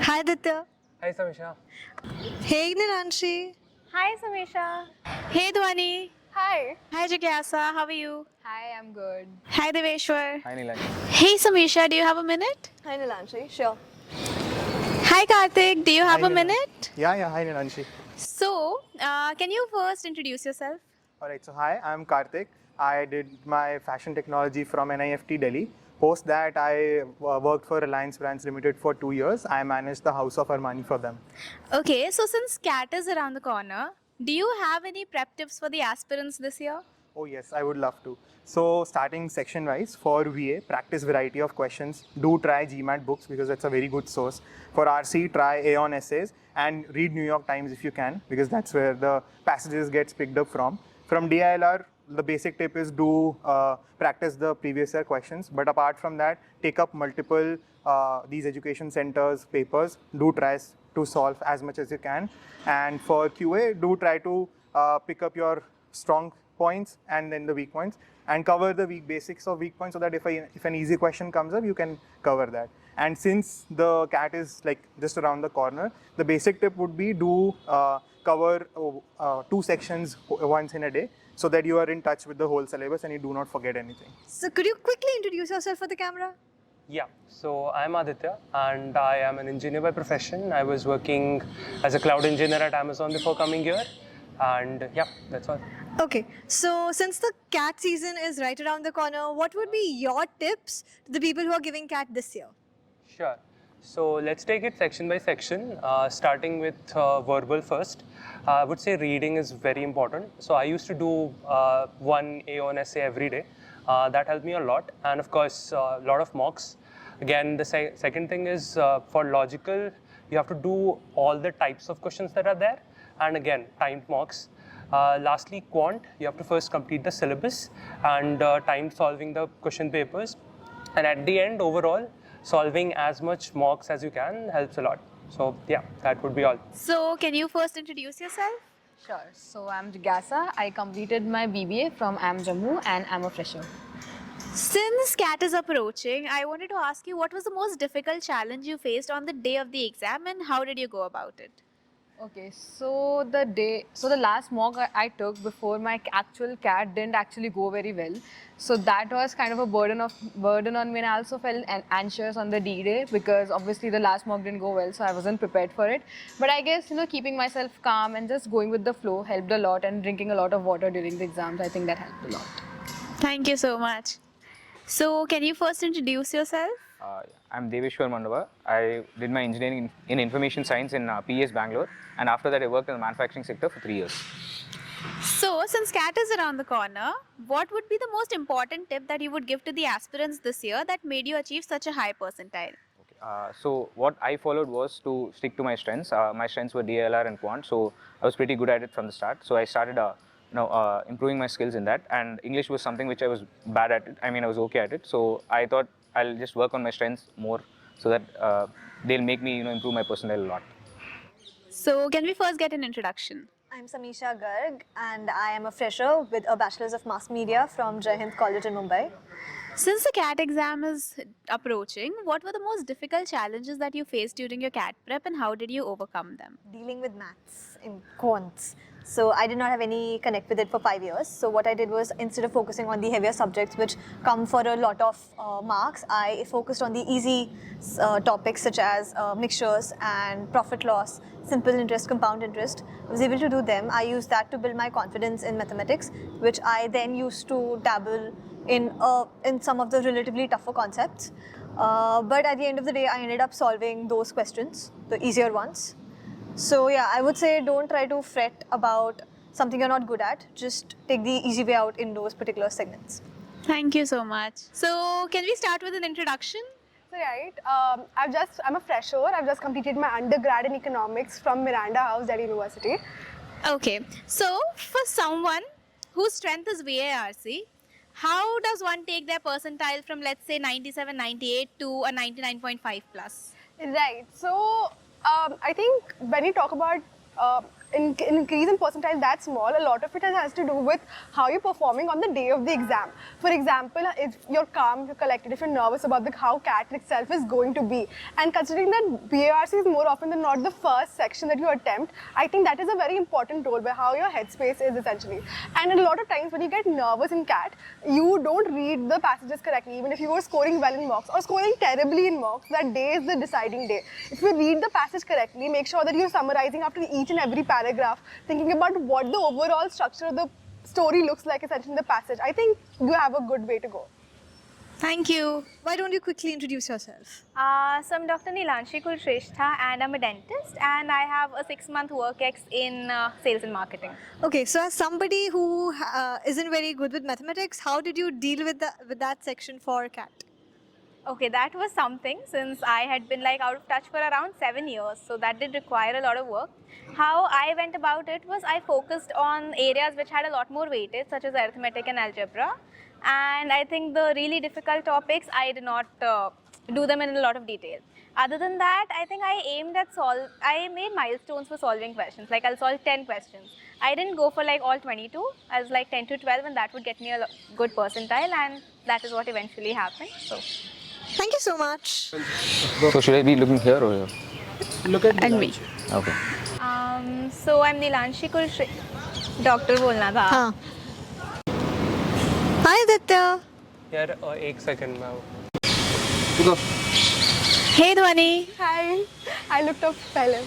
Hi Ditya. Hi Samisha. Hey Niranshi. Hi, Samisha. Hey Dhwani. Hi. Hi Jigyasa, how are you? Hi, I'm good. Hi Deveshwar. Hi Nilan. Hey Samisha, do you have a minute? Hi Nilanshi. Sure. Hi Karthik, do you have Hi, a Nilan. minute? Yeah, hi Nilanshi. So, can you first introduce yourself? Alright, so hi, I'm Karthik. I did my fashion technology from IIFT Delhi. Post that, I worked for Reliance Brands Limited for 2 years. I managed the House of Armani for them. Okay, so since CAT is around the corner, do you have any prep tips for the aspirants this year? Oh yes, I would love to. So starting section wise, for VA, practice variety of questions. Do try GMAT books because that's a very good source. For RC, try Aon essays and read New York Times if you can because that's where the passages gets picked up from. From DILR, the basic tip is do practice the previous year questions. But apart from that, take up multiple these education centers papers. Do try to solve as much as you can. And for QA, do try to pick up your strong points and then the weak points and cover the weak basics of weak points so that if an easy question comes up, you can cover that. And since the CAT is like just around the corner, the basic tip would be do cover 2 sections once in a day so that you are in touch with the whole syllabus and you do not forget anything. So could you quickly introduce yourself for the camera? Yeah, so I'm Aditya and I am an engineer by profession. I was working as a cloud engineer at Amazon before coming here, and yeah, that's all. Okay, so since the CAT season is right around the corner, what would be your tips to the people who are giving CAT this year? Sure. So let's take it section by section, starting with verbal first. I would say reading is very important. So I used to do one Aon essay every day. That helped me a lot. And of course, a lot of mocks. Again, the second thing is for logical, you have to do all the types of questions that are there. And again, timed mocks. Lastly, quant, you have to first complete the syllabus and time solving the question papers. And at the end, overall, solving as much mocks as you can helps a lot. So yeah, that would be all. So, can you first introduce yourself? Sure. So I'm Jigyasa. I completed my BBA from AM Jammu and I'm a fresher. Since CAT is approaching, I wanted to ask you what was the most difficult challenge you faced on the day of the exam and how did you go about it? Okay, so the last mock I took before my actual CAT didn't actually go very well. So that was kind of a burden on me, and I also felt anxious on the D-Day because obviously the last mock didn't go well, so I wasn't prepared for it. But I guess keeping myself calm and just going with the flow helped a lot, and drinking a lot of water during the exams, I think that helped a lot. Thank you so much. So, can you first introduce yourself? I'm Deveshwar Mandava. I did my engineering in information science in PES Bangalore, and after that I worked in the manufacturing sector for 3 years. So, since CAT is around the corner, what would be the most important tip that you would give to the aspirants this year that made you achieve such a high percentile? So what I followed was to stick to my strengths. My strengths were DLR and quant, so I was pretty good at it from the start. So I started improving my skills in that, and English was something which I was bad at it. I mean, I was okay at it. So I thought I'll just work on my strengths more so that they'll make me improve my percentile a lot. So, can we first get an introduction? I'm Samisha Garg and I am a fresher with a Bachelor's of Mass Media from Jai Hind College in Mumbai. Since the CAT exam is approaching, what were the most difficult challenges that you faced during your CAT prep and how did you overcome them? Dealing with maths in quants. So I did not have any connect with it for 5 years. So what I did was instead of focusing on the heavier subjects which come for a lot of marks, I focused on the easy topics such as mixtures and profit loss, simple interest, compound interest. I was able to do them. I used that to build my confidence in mathematics, which I then used to dabble in some of the relatively tougher concepts. But at the end of the day, I ended up solving those questions, the easier ones. So yeah, I would say don't try to fret about something you're not good at. Just take the easy way out in those particular segments. Thank you so much. So, can we start with an introduction? So right, I'm a fresher. I've just completed my undergrad in economics from Miranda House, Delhi University. Okay, so for someone whose strength is VARC, how does one take their percentile from let's say 97, 98 to a 99.5 plus? Right. So I think when you talk about increase in percentile that small, a lot of it has to do with how you're performing on the day of the exam. For example, if you're calm, you're collected, if you're nervous about how CAT itself is going to be, and considering that BARC is more often than not the first section that you attempt, I think that is a very important role by how your headspace is essentially. And a lot of times when you get nervous in CAT, you don't read the passages correctly, even if you were scoring well in mocks or scoring terribly in mocks, that day is the deciding day. If you read the passage correctly, make sure that you're summarizing after each and every paragraph, thinking about what the overall structure of the story looks like essentially in the passage. I think you have a good way to go. Thank you. Why don't you quickly introduce yourself? So I'm Dr. Nilanshi Kulshrestha and I'm a dentist and I have a 6-month work ex in sales and marketing. Okay, so as somebody who isn't very good with mathematics, how did you deal with that section for CAT? Okay, that was something since I had been like out of touch for around 7 years, so that did require a lot of work. How I went about it was I focused on areas which had a lot more weightage, such as arithmetic and algebra, and I think the really difficult topics I did not do them in a lot of detail. Other than that, I think I made milestones for solving questions, like I'll solve 10 questions. I didn't go for like all 22, I was like 10 to 12 and that would get me a good percentile, and that is what eventually happened. So. Thank you so much. So should I be looking here or here? Look at And me. Okay. So I'm Nilanshi Kulshrestha. Doctor बोलना था. हाँ. Hi Aditya. यार एक second में Hey Dhwani. Hi, I looked up पहले.